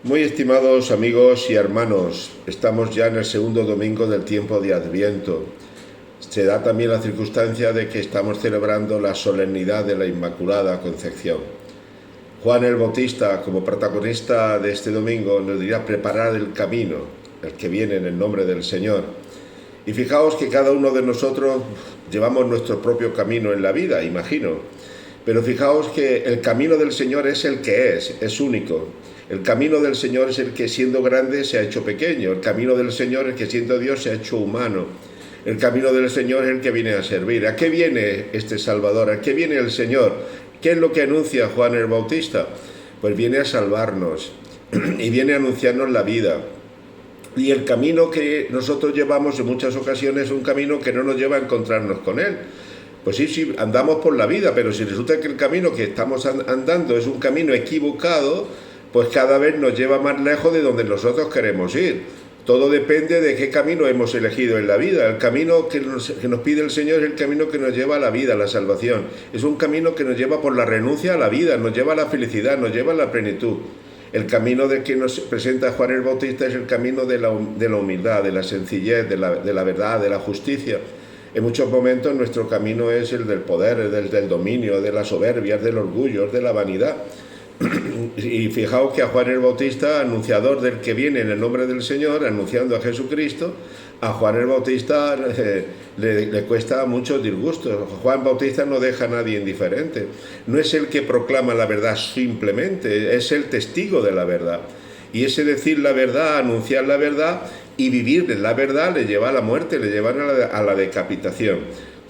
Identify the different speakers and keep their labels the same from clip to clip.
Speaker 1: Muy estimados amigos y hermanos, estamos ya en el segundo domingo del tiempo de Adviento. Se da también la circunstancia de que estamos celebrando la solemnidad de la Inmaculada Concepción. Juan el Bautista, como protagonista de este domingo, nos dirá preparar el camino, el que viene en el nombre del Señor. Y fijaos que cada uno de nosotros llevamos nuestro propio camino en la vida, imagino. Pero fijaos que el camino del Señor es el que es único. El camino del Señor es el que siendo grande se ha hecho pequeño. El camino del Señor es el que siendo Dios se ha hecho humano. El camino del Señor es el que viene a servir. ¿A qué viene este Salvador? ¿A qué viene el Señor? ¿Qué es lo que anuncia Juan el Bautista? Pues viene a salvarnos y viene a anunciarnos la vida. Y el camino que nosotros llevamos en muchas ocasiones es un camino que no nos lleva a encontrarnos con Él. Pues sí, andamos por la vida, pero si resulta que el camino que estamos andando es un camino equivocado, pues cada vez nos lleva más lejos de donde nosotros queremos ir. Todo depende de qué camino hemos elegido en la vida. El camino que nos pide el Señor es el camino que nos lleva a la vida, a la salvación. Es un camino que nos lleva por la renuncia a la vida, nos lleva a la felicidad, nos lleva a la plenitud. El camino de que nos presenta Juan el Bautista es el camino de la humildad, de la sencillez, de la verdad, de la justicia. En muchos momentos nuestro camino es el del poder, el del dominio, de la soberbia, del orgullo, de la vanidad. Y fijaos que a Juan el Bautista, anunciador del que viene en el nombre del Señor, anunciando a Jesucristo, a Juan el Bautista le cuesta muchos disgustos. Juan Bautista no deja a nadie indiferente. No es el que proclama la verdad simplemente, es el testigo de la verdad. Y ese decir la verdad, anunciar la verdad y vivir la verdad le lleva a la muerte, le lleva a la decapitación.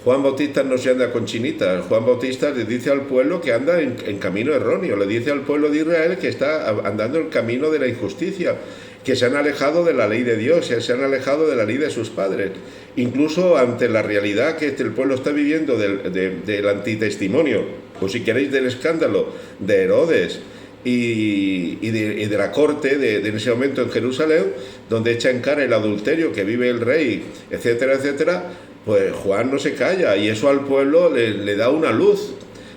Speaker 1: Juan Bautista no se anda con chinitas. Juan Bautista le dice al pueblo que anda en camino erróneo, le dice al pueblo de Israel que está andando el camino de la injusticia, que se han alejado de la ley de Dios, se han alejado de la ley de sus padres. Incluso ante la realidad que el pueblo está viviendo del antitestimonio, o si queréis del escándalo de Herodes, y de la corte en ese momento en Jerusalén, donde echa en cara el adulterio que vive el rey, etcétera, etcétera, pues Juan no se calla y eso al pueblo le da una luz.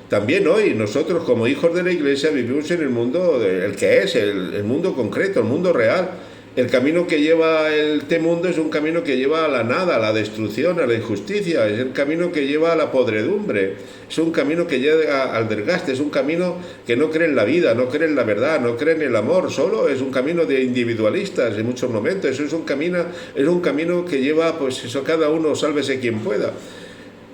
Speaker 1: También hoy nosotros como hijos de la Iglesia vivimos en el mundo, el que es, el mundo concreto, el mundo real. El camino que lleva este mundo es un camino que lleva a la nada, a la destrucción, a la injusticia, es el camino que lleva a la podredumbre, es un camino que llega al desgaste, es un camino que no cree en la vida, no cree en la verdad, no cree en el amor, solo es un camino de individualistas en muchos momentos, eso es un camino que lleva, pues eso, cada uno sálvese quien pueda.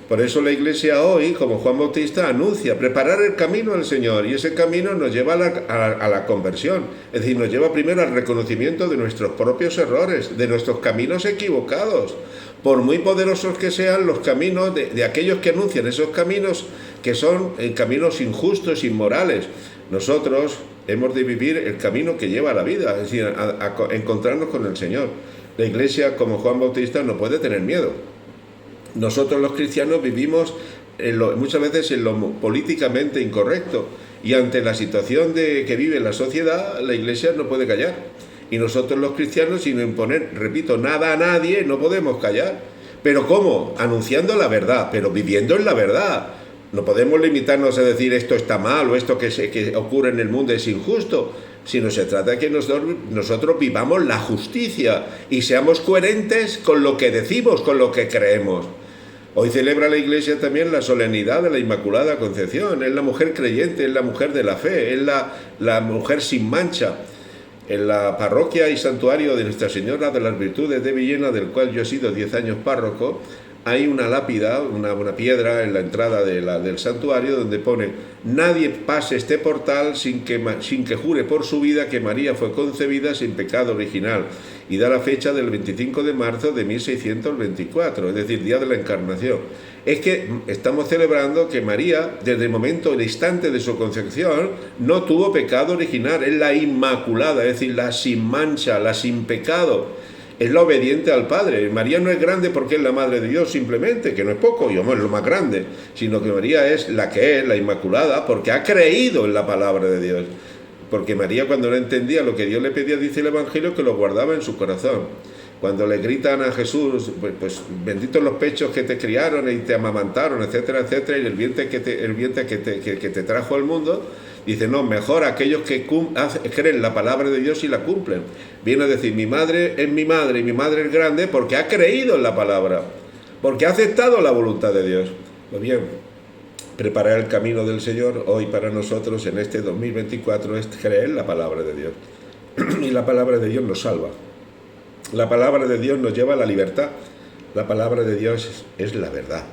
Speaker 1: Por eso la Iglesia hoy, como Juan Bautista, anuncia preparar el camino al Señor, y ese camino nos lleva a la conversión, es decir, nos lleva primero al reconocimiento de nuestros propios errores, de nuestros caminos equivocados, por muy poderosos que sean los caminos de aquellos que anuncian esos caminos que son caminos injustos, inmorales. Nosotros hemos de vivir el camino que lleva a la vida, es decir, a encontrarnos con el Señor. La Iglesia, como Juan Bautista, no puede tener miedo. Nosotros los cristianos vivimos muchas veces en lo políticamente incorrecto y ante la situación que vive la sociedad, la Iglesia no puede callar. Y nosotros los cristianos, sin imponer, repito, nada a nadie, no podemos callar. ¿Pero cómo? Anunciando la verdad, pero viviendo en la verdad. No podemos limitarnos a decir esto está mal o esto que ocurre en el mundo es injusto, sino se trata de que nosotros vivamos la justicia y seamos coherentes con lo que decimos, con lo que creemos. Hoy celebra la Iglesia también la solemnidad de la Inmaculada Concepción. Es la mujer creyente, es la mujer de la fe, es la mujer sin mancha. En la parroquia y santuario de Nuestra Señora de las Virtudes de Villena, del cual yo he sido 10 años párroco, hay una lápida, una piedra en la entrada del santuario donde pone: nadie pase este portal sin que jure por su vida que María fue concebida sin pecado original, y da la fecha del 25 de marzo de 1624, es decir, día de la Encarnación. Es que estamos celebrando que María, desde el momento, el instante de su concepción, no tuvo pecado original, es la Inmaculada, es decir, la sin mancha, la sin pecado. Es la obediente al Padre. María no es grande porque es la Madre de Dios simplemente, que no es poco, y es lo más grande, sino que María es la que es, la Inmaculada, porque ha creído en la palabra de Dios. Porque María, cuando no entendía lo que Dios le pedía, dice el Evangelio, que lo guardaba en su corazón. Cuando le gritan a Jesús, pues benditos los pechos que te criaron y te amamantaron, etcétera, etcétera, y el vientre que te trajo al mundo, Dice, no, mejor aquellos que creen la palabra de Dios y la cumplen. Viene a decir, mi madre es mi madre y mi madre es grande porque ha creído en la palabra, porque ha aceptado la voluntad de Dios. Pues bien, preparar el camino del Señor hoy para nosotros en este 2024 es creer la palabra de Dios. Y la palabra de Dios nos salva. La palabra de Dios nos lleva a la libertad. La palabra de Dios es la verdad.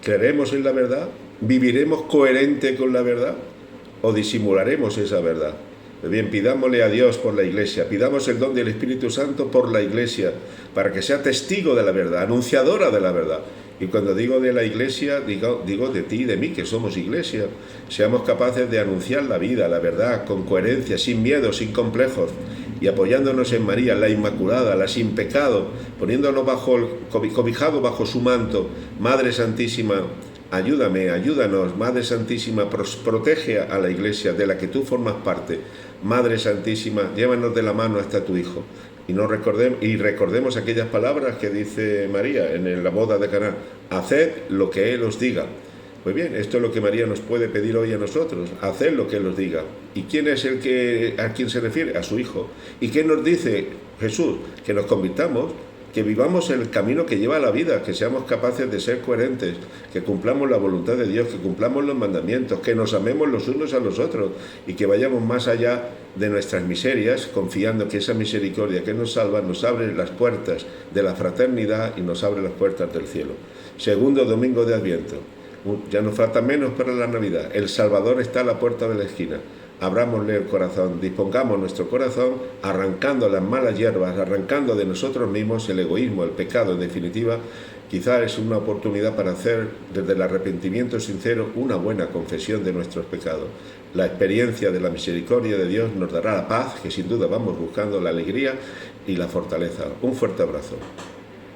Speaker 1: ¿Creeremos en la verdad? ¿Viviremos coherente con la verdad? ¿O disimularemos esa verdad? Bien, pidámosle a Dios por la Iglesia, pidamos el don del Espíritu Santo por la Iglesia, para que sea testigo de la verdad, anunciadora de la verdad. Y cuando digo de la Iglesia, digo de ti y de mí, que somos Iglesia. Seamos capaces de anunciar la vida, la verdad, con coherencia, sin miedo, sin complejos, y apoyándonos en María, la Inmaculada, la sin pecado, poniéndonos cobijados bajo su manto. Madre Santísima, ayúdame, ayúdanos. Madre Santísima, protege a la Iglesia de la que tú formas parte. Madre Santísima, llévanos de la mano hasta tu Hijo. Y recordemos aquellas palabras que dice María en la boda de Caná: haced lo que Él os diga. Pues bien, esto es lo que María nos puede pedir hoy a nosotros: haced lo que Él os diga. ¿Y quién es a quién se refiere? A su Hijo. ¿Y qué nos dice Jesús? Que nos convirtamos, que vivamos el camino que lleva a la vida, que seamos capaces de ser coherentes, que cumplamos la voluntad de Dios, que cumplamos los mandamientos, que nos amemos los unos a los otros y que vayamos más allá de nuestras miserias, confiando que esa misericordia que nos salva nos abre las puertas de la fraternidad y nos abre las puertas del cielo. Segundo domingo de Adviento. Ya nos falta menos para la Navidad. El Salvador está a la puerta de la esquina. Abrámosle el corazón, dispongamos nuestro corazón, arrancando las malas hierbas, arrancando de nosotros mismos el egoísmo, el pecado, en definitiva. Quizás es una oportunidad para hacer desde el arrepentimiento sincero una buena confesión de nuestros pecados. La experiencia de la misericordia de Dios nos dará la paz, que sin duda vamos buscando, la alegría y la fortaleza. Un fuerte abrazo.